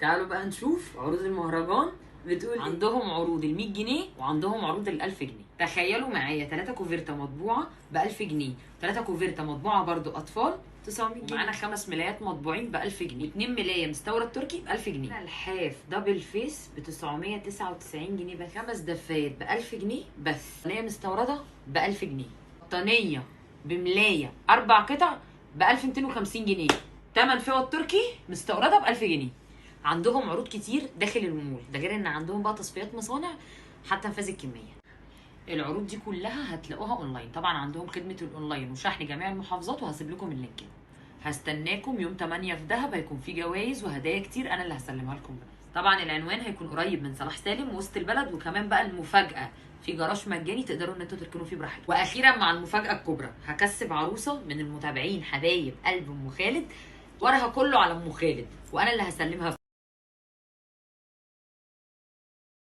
تعالوا بقى نشوف عروض المهرجان بتقول عندهم عروض ال 100 جنيه وعندهم عروض ال 1000 جنيه. تخيلوا معايا 3 كوفرته مطبوعه ب 1000 جنيه، 3 كوفرته مطبوعه برضو اطفال 900 جنيه، ومعانا 5 ملايات مطبوعين ب 1000 جنيه، و2 ملايه مستورد تركي ب 1000 جنيه. الحاف دبل فيس ب 999 جنيه بس. 5 دفايات ب 1000 جنيه بس. بطانيه مستورده ب 1000 جنيه. بطانيه بملايه 4 قطع ب 1250 جنيه. 8 فوط تركي مستورده ب 1000 جنيه. عندهم عروض كتير داخل المول، ده غير ان عندهم بقى تصفيات مصانع حتى نفاذ الكميه. العروض دي كلها هتلاقوها اونلاين، طبعا عندهم خدمه الاونلاين وشحن جميع المحافظات، وهسيب لكم اللينك. هستناكم يوم 8 في دهب، هيكون في جوائز وهدايا كتير انا اللي هسلمها لكم بنفسي. طبعا العنوان هيكون قريب من صلاح سالم وسط البلد، وكمان بقى المفاجاه في جراج مجاني تقدروا ان انتوا تركنوا فيه براحتكم. واخيرا مع المفاجاه الكبرى، هكسب عروسه من المتابعين حبايب قلب ام خالد، ورها كله على ام خالد، وانا اللي هسلمها